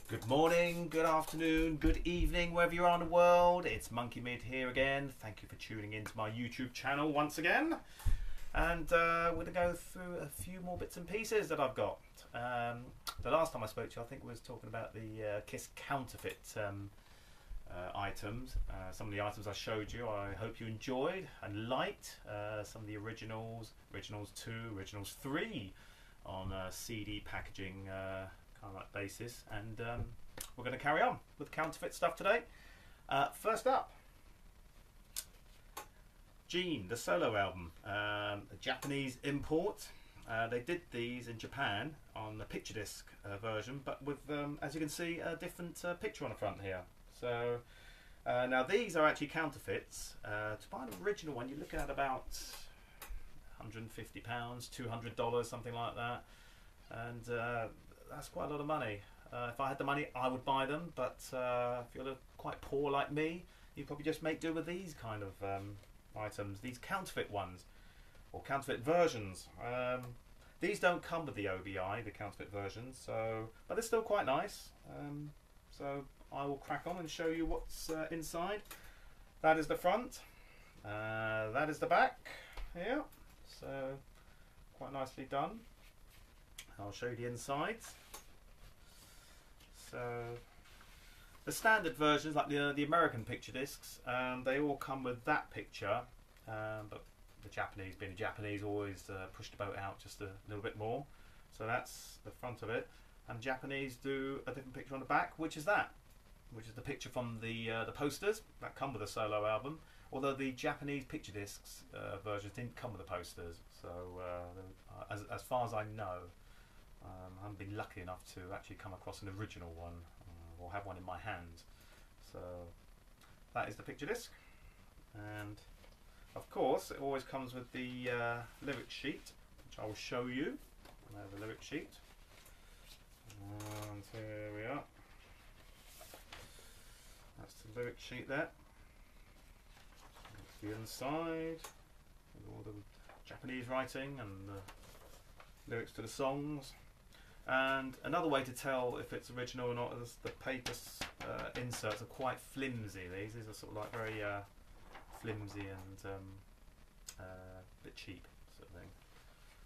Good morning, good afternoon, good evening, wherever you are in the world. It's Monkey Mid here again. Thank you for tuning into my YouTube channel once again. And we're going to go through a few more bits and pieces that I've got. The last time I spoke to you, I think we was talking about the KISS counterfeit items. Some of the items I showed you, I hope you enjoyed and liked. Some of the originals 2, originals 3 on CD packaging kind of like basis, and we're going to carry on with counterfeit stuff today. First up, Gene, the solo album, a Japanese import. They did these in Japan on the picture disc version, but with, as you can see, a different picture on the front here. So now these are actually counterfeits. To buy an original one, you're looking at about £150, $200, something like that, and that's quite a lot of money. If I had the money, I would buy them, but if you're quite poor like me, you probably just make do with these kind of items, these counterfeit ones, or counterfeit versions. These don't come with the OBI, the counterfeit versions, so but they're still quite nice. So I will crack on and show you what's inside. That is the front, that is the back here, so quite nicely done. I'll show you the insides. So the standard versions, like the American picture discs, they all come with that picture, but the Japanese, being Japanese, always push the boat out just a little bit more. So that's the front of it, and Japanese do a different picture on the back, which is the picture from the posters that come with a solo album. Although the Japanese picture discs versions didn't come with the posters, so as far as I know, I haven't been lucky enough to actually come across an original one or have one in my hands. So that is the picture disc, and of course it always comes with the lyric sheet, which I will show you. I have the lyric sheet, and here we are. That's the lyric sheet there. That's the inside with all the Japanese writing and the lyrics to the songs. And another way to tell if it's original or not is the paper inserts are quite flimsy. These are sort of like very flimsy and a bit cheap sort of thing.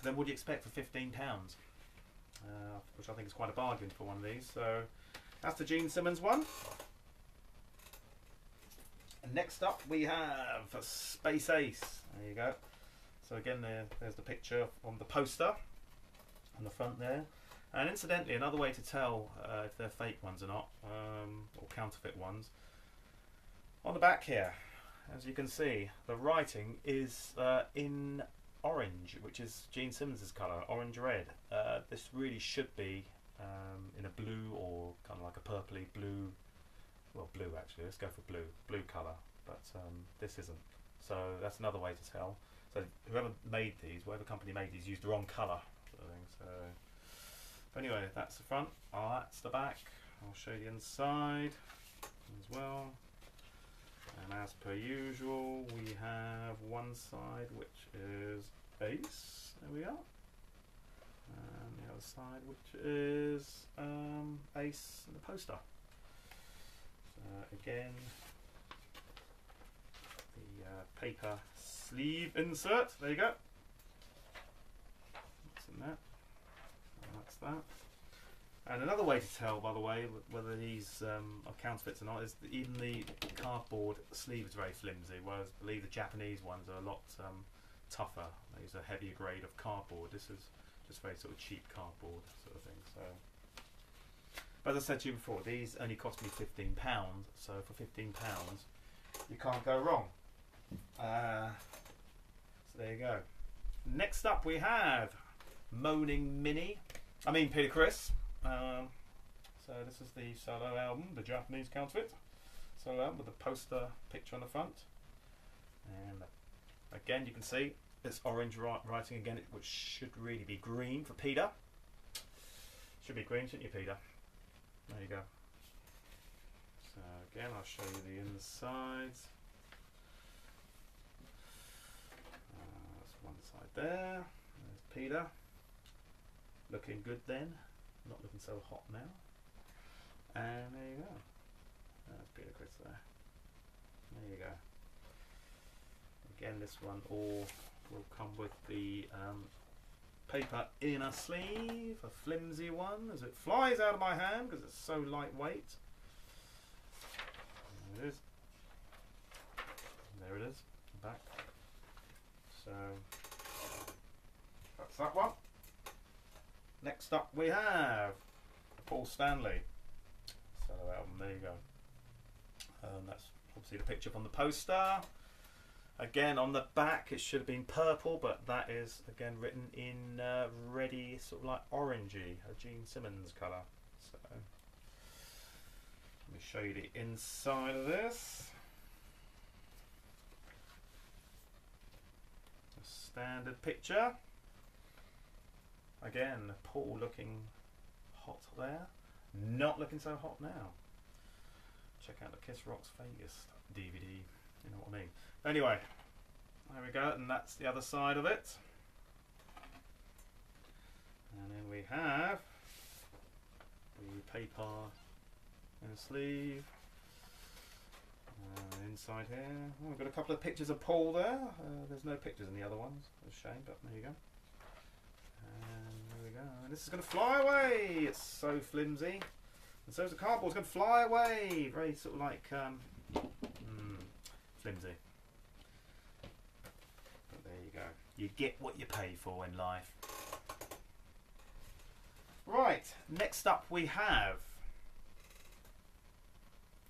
Then what do you expect for £15? Which I think is quite a bargain for one of these. So that's the Gene Simmons one. And next up we have Space Ace. There you go. So again, there's the picture on the poster on the front there. And incidentally, another way to tell if they're fake ones or not, or counterfeit ones, on the back here, as you can see, the writing is in orange, which is Gene Simmons' colour, orange red. This really should be in a blue or kind of like a purpley blue, well, blue actually, let's go for blue colour, but this isn't. So that's another way to tell. So whoever made these, whatever company made these, used the wrong colour sort of thing. So but anyway, that's the front. Oh, that's the back. I'll show you the inside as well. And as per usual, we have one side which is Ace. There we are. And the other side which is Ace and the poster. So again, the paper sleeve insert. There you go. What's in that? That's that. And another way to tell, by the way, whether these are counterfeits or not, is that even the cardboard sleeve is very flimsy, whereas I believe the Japanese ones are a lot tougher. They use a heavier grade of cardboard. This is just very sort of cheap cardboard sort of thing. So, but as I said to you before, these only cost me £15. So for £15, you can't go wrong. So there you go. Next up, we have Moaning Peter Criss. So this is the solo album, the Japanese counterfeit solo album with the poster picture on the front. And again, you can see this orange writing again, which should really be green for Peter. Should be green, shouldn't you, Peter? There you go. So again, I'll show you the insides. That's one side there. There's Peter. Looking good then. Not looking so hot now. And there you go. That's Peter Chris there. There you go. Again, this one all will come with the paper inner sleeve, a flimsy one, as it flies out of my hand because it's so lightweight. There it is. There it is, back. So that's that one. Next up we have Paul Stanley. So there you go. That's obviously the picture from the poster. Again, on the back it should have been purple, but that is again written in reddy, sort of like orangey, a Gene Simmons colour. So let me show you the inside of this. A standard picture. Again, Paul looking hot there. Not looking so hot now. Check out the Kiss Rocks Vegas DVD, you know what I mean. Anyway, there we go, and that's the other side of it. And then we have the paper in the sleeve. Inside here, oh, we've got a couple of pictures of Paul there. There's no pictures in the other ones, it's a shame, but there you go. And there we go. And this is going to fly away. It's so flimsy. And so is the cardboard. It's going to fly away. Very sort of like flimsy. But there you go. You get what you pay for in life. Right. Next up we have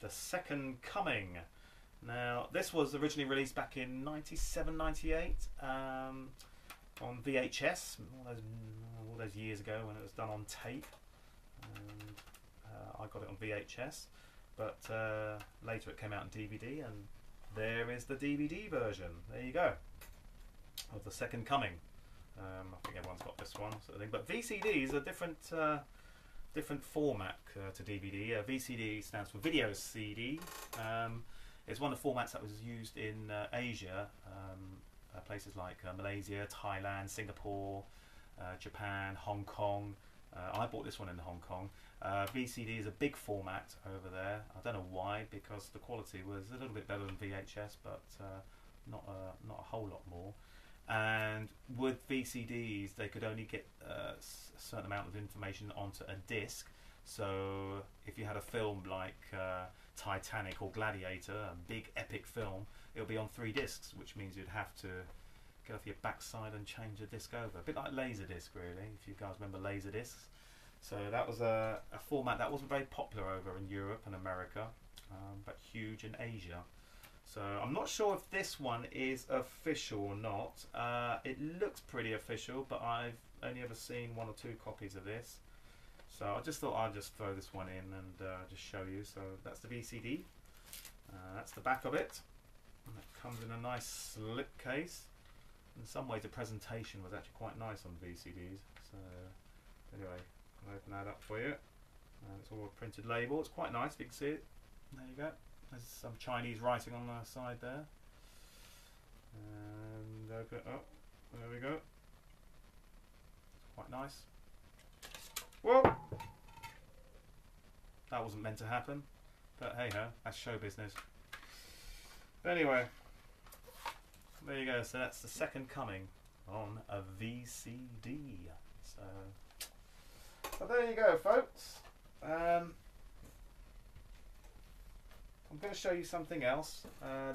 The Second Coming. Now this was originally released back in 97, 98 on VHS all those years ago when it was done on tape. And, I got it on VHS, but later it came out on DVD, and there is the DVD version. There you go, of The Second Coming. I think everyone's got this one sort of thing, but VCDs are different format to DVD. VCD stands for video CD. It's one of the formats that was used in Asia, places like Malaysia, Thailand, Singapore, Japan, Hong Kong. I bought this one in Hong Kong. VCD is a big format over there. I don't know why, because the quality was a little bit better than VHS, but not a whole lot more. And with VCDs, they could only get a certain amount of information onto a disc. So if you had a film like Titanic or Gladiator, a big epic film, it'll be on 3 discs, which means you'd have to get off your backside and change the disc over. A bit like Laserdisc, really, if you guys remember Laserdiscs. So that was a format that wasn't very popular over in Europe and America, but huge in Asia. So I'm not sure if this one is official or not. It looks pretty official, but I've only ever seen 1 or 2 copies of this. So I just thought I'd just throw this one in and just show you. So that's the VCD. That's the back of it. And it comes in a nice slip case. In some ways the presentation was actually quite nice on VCDs. So anyway, I'll open that up for you. It's all a printed label. It's quite nice if you can see it. There you go. There's some Chinese writing on the side there. And open it up. There we go. It's quite nice. Whoa! That wasn't meant to happen. But hey ho, that's show business. Anyway, there you go. So that's The Second Coming on a VCD. So there you go, folks. I'm going to show you something else.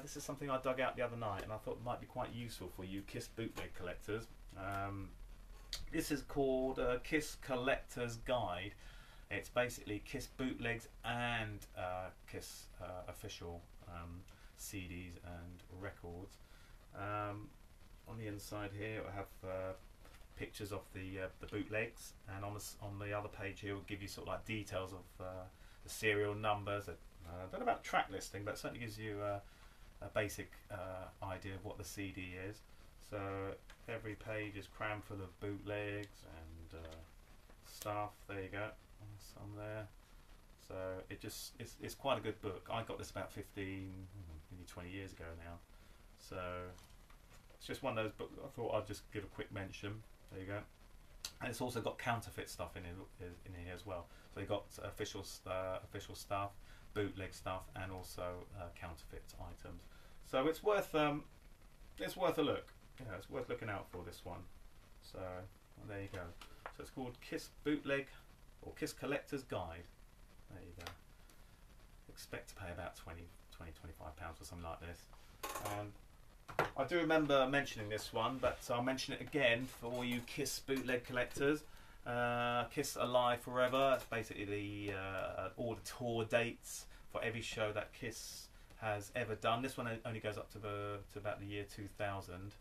This is something I dug out the other night, and I thought it might be quite useful for you Kiss bootleg collectors. This is called Kiss Collector's Guide. It's basically Kiss bootlegs and Kiss official CDs and records. On the inside here we have pictures of the bootlegs, and on the other page here will give you sort of like details of the serial numbers. I don't know about track listing, but it certainly gives you a basic idea of what the CD is. So every page is crammed full of bootlegs and stuff. There you go, some there. So it's quite a good book. I got this about 15, maybe 20 years ago now. So it's just one of those books I thought I'd just give a quick mention. There you go. and it's also got counterfeit stuff in here as well. So you've got official stuff, bootleg stuff, and also counterfeit items. So it's worth a look. Yeah, it's worth looking out for, this one. So well, there you go. So it's called Kiss Bootleg or Kiss Collector's Guide. There you go. Expect to pay about 20, 25 pounds for something like this. I do remember mentioning this one, but I'll mention it again for all you Kiss bootleg collectors. Kiss Alive Forever. It's basically all the tour dates for every show that Kiss has ever done. This one only goes up to about the year 2000.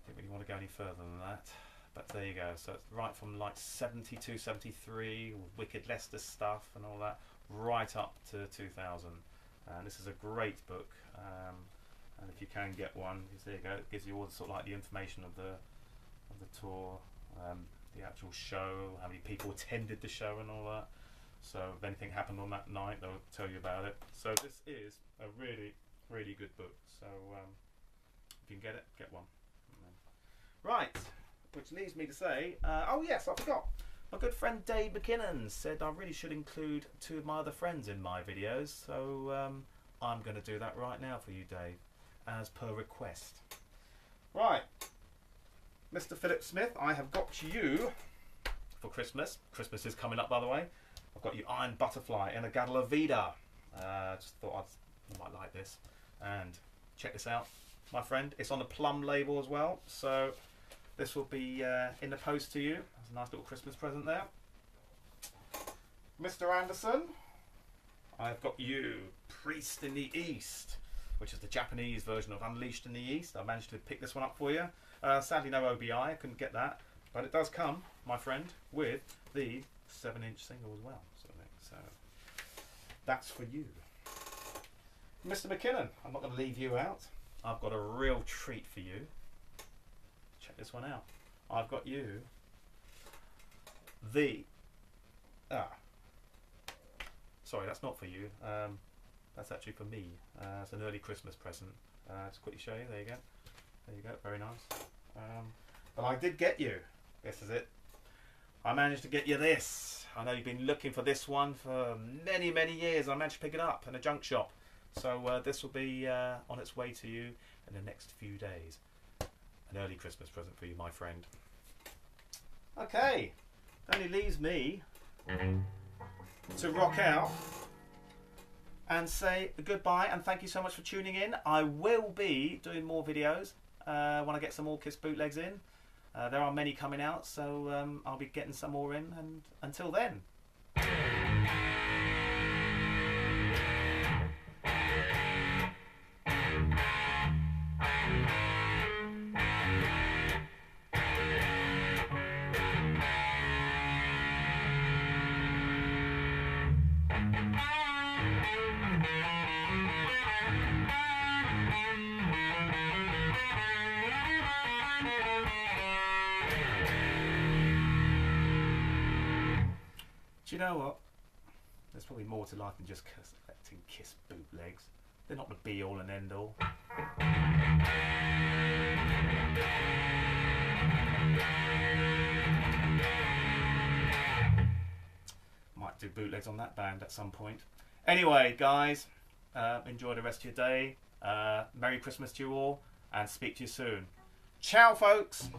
Didn't really want to go any further than that, but there you go. So it's right from like 72, 73, Wicked Lester stuff and all that, right up to 2000. And this is a great book. And if you can get one, there you go. It gives you all the sort of like the information of the tour, the actual show, how many people attended the show, and all that. So if anything happened on that night, they'll tell you about it. So this is a really, really good book. So if you can get it, get one. Right, which leads me to say, oh yes, I forgot. My good friend Dave McKinnon said I really should include 2 of my other friends in my videos. So I'm going to do that right now for you, Dave, as per request. Right, Mr. Philip Smith, I have got you for Christmas. Christmas is coming up, by the way. I've got you Iron Butterfly in a Gadala Vida. Just thought you might like this. And check this out, my friend. It's on a plum label as well. So this will be in the post to you. That's a nice little Christmas present there. Mr. Anderson, I've got you Priest in the East, which is the Japanese version of Unleashed in the East. I managed to pick this one up for you. Sadly no OBI, I couldn't get that. But it does come, my friend, with the 7-inch single as well. So that's for you. Mr. McKinnon, I'm not going to leave you out. I've got a real treat for you. Check this one out. I've got you sorry, that's not for you. That's actually for me. It's an early Christmas present. Just quickly show you. There you go. There you go. Very nice. But I did get you. This is it. I managed to get you this. I know you've been looking for this one for many, many years. I managed to pick it up in a junk shop. So this will be on its way to you in the next few days. An early Christmas present for you, my friend. Okay. Only leaves me to rock out and say goodbye and thank you so much for tuning in. I will be doing more videos when I get some more Kiss bootlegs in. There are many coming out, so I'll be getting some more in, and until then. Do you know what? There's probably more to life than just collecting Kiss bootlegs. They're not the be all and end all. Might do bootlegs on that band at some point. Anyway, guys, enjoy the rest of your day. Merry Christmas to you all, and speak to you soon. Ciao, folks!